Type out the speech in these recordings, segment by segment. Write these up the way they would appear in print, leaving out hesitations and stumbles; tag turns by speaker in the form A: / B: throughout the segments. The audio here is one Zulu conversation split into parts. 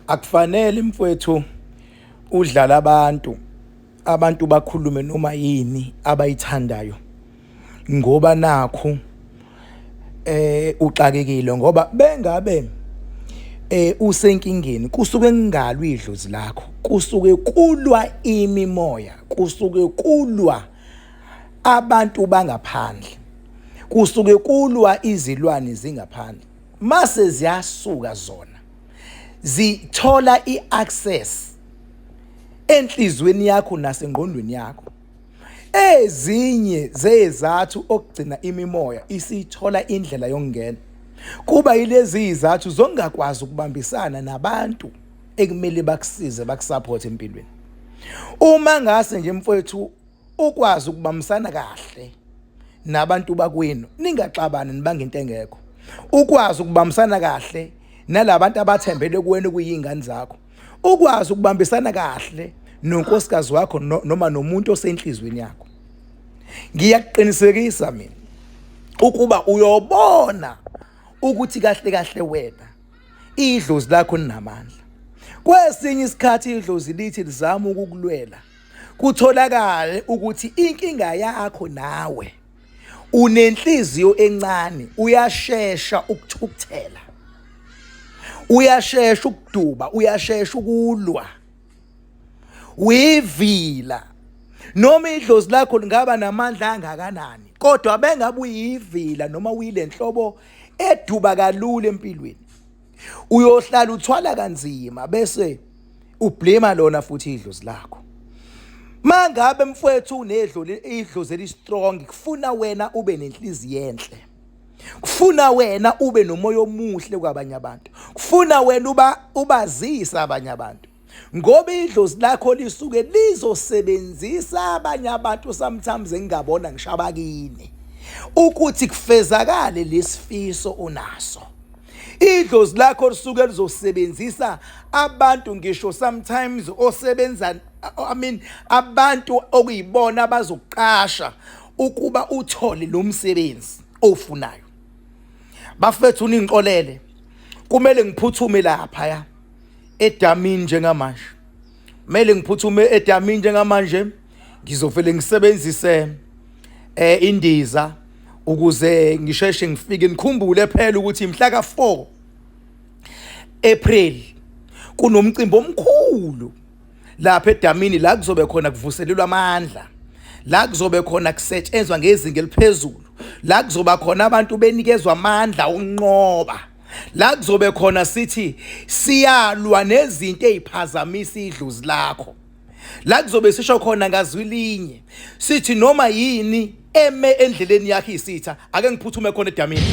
A: Akufanele mfowethu udlala abantu bakhulume noma yini abayithandayo ngoba nakho uxakekile ngoba bengabe usenkingeni kusuke kungalwa idlozi lakho, kusuke kulwa imimoya, kusuke kulwa abantu bangaphandle, kusuke kulwa izilwane zingaphandle. Mase ziyasuka zona zithola iaccess enhlizweni yakho nasengqondweni yakho. Ezinye zezathu okugcina imimoya isithola indlela yokungena kuba yilezi izathu zongakwazi ukubambisana nabantu ekumele bakusize bakusupport empilweni. Uma ngase nje mfowethu ukwazi ukubambisana kahle nabantu bakwenu, ningaxabani nibanga into engekho. Ukwazi ukubambisana kahle nalabantu abathembele kuwena kuyingane zakho. Ukwazi ukubambisana kahle nonkosikazi wakho noma nomuntu osenhlizweni yakho. Ngiyakuqinisekisa mina ukuba uyobona ukuthi kahle kahle wena idlozi lakho linamandla. Kwesinye isikhathi idlozi lithi lizama ukukulwela, kutholakala ukuthi inkinga yakho nawe unenhliziyo encane, uyashesha ukuthukuthela, uyashesha ukuduba, uyashesha ukulwa, uyivila. Noma idlozi lakho lingaba namandla angakanani, kodwa bengabe uyivila noma uyilenhlobo eduba kalula empilweni, uyohlala uthwala kanzima bese ublame lona futhi idlozi lakho. Mangabe mfowethu idlozi elistrong, kufuna wena ube nenhliziyo enhle, kufuna wena ube nomoya omuhle kwabanye abantu, kufuna wena ubazisa abanye abantu, ngoba idlozi lakho lisuke lizosebenzisa abanye abantu sometimes engingabona ngishabakini ukuthi kufezakale lesifiso unaso. Idlozi lakho lisuke lizosebenzisa abantu ngisho sometimes osebenza abantu okuyibona abazokuqasha ukuba uthole lo msebenzi ofunayo. Bafethu ningiqolele, kumele ngiphuthume lapha edamini njengamanje. Kumele ngiphuthume edamini njengamanje, ngizovele ngisebenzise indiza ukuze ngisheshe ngifike. Nikhumbule phela ukuthi mhla ka4 April kunomcimbi omkhulu lapha edamini, la kuzobe khona kuvuselelwa amandla, la kuzobe khona kusetshenzwa ngezinga eliphezulu, la kuzoba khona abantu benikezwa amandla onqoba, la kuzobe khona sithi siyalwa nezinto eziphazamisa idlozi lakho, la kuzobe sisho khona ngazwi linye sithi noma yini eme endleleni yakho isitha ake ngiphuthume khona edamini.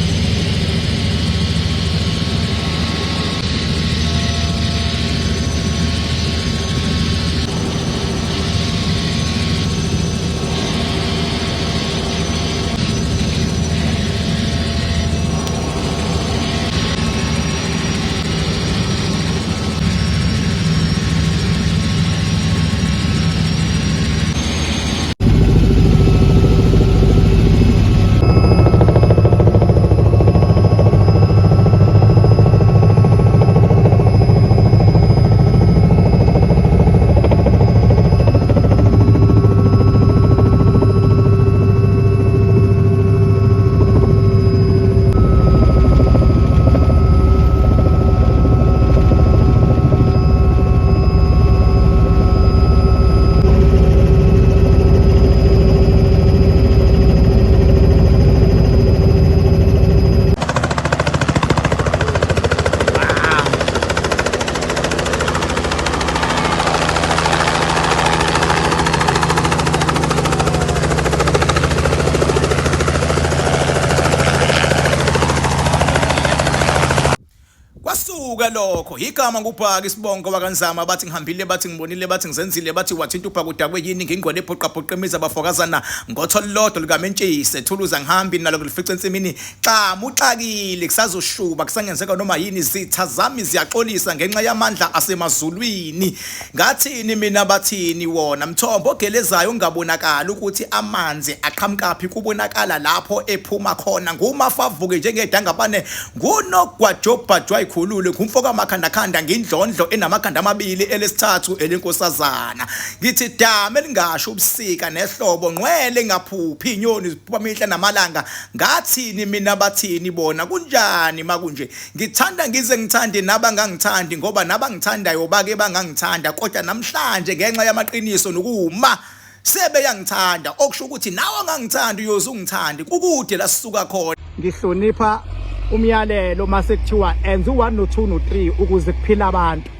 A: Lokho igama nguBhaka Isibongo wakanzama, bathi ngihambile, bathi ngibonile, bathi ngizenzile, bathi wathinta uBhaka udakwe yini ngingqwele ephoqaphoqemiza abafokazana ngothololodo likamentshisi ethuluza ngihambi nalo kulifica ensimini xa muxakile kusazoshuba kusangenzeka noma yini, zitha zami ziyaxolisa ngenxa yamandla asemazulwini. Ngathini mina bathini wona mthombo ogelezayo ungabonakala ukuthi amanzi aqhamukaphi, kubonakala lapho ephuma khona ngumafavuke njengedangabane ngunogwajobhajwa ikhulule ngumfoka makhandakhanda ngindlondlo enamakhanda amabili elesithathu elenkosazana ngithi dama elingasho ubusika nehlobo ngcwele ngaphuphi inyoni ziphupha mihla namalanga ngathini mina bathini bona kunjani makunje ngithanda ngize ngithande nabangangithandi ngoba nabangithandayo bake bangangithanda kodwa namhlanje ngenxa yamaqiniso nokuma sebeyangithanda okusho ukuthi nawe angangithandi uyozungithandi kukude la sisuka khona
B: ngihlonipha umyalelo mase kuthiwa enza u1 no2 no3 ukuze kuphila abantu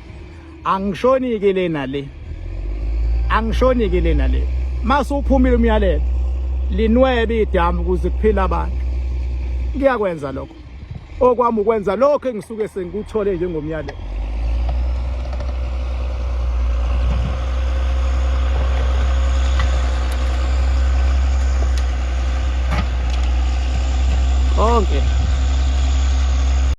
B: angishoni ke lena le mase uphumile umyalelo linwebe idamu ukuze kuphila abantu ngiyakwenza lokho okwami ukwenza lokho engisuke sengikuthole njengomyalelo okay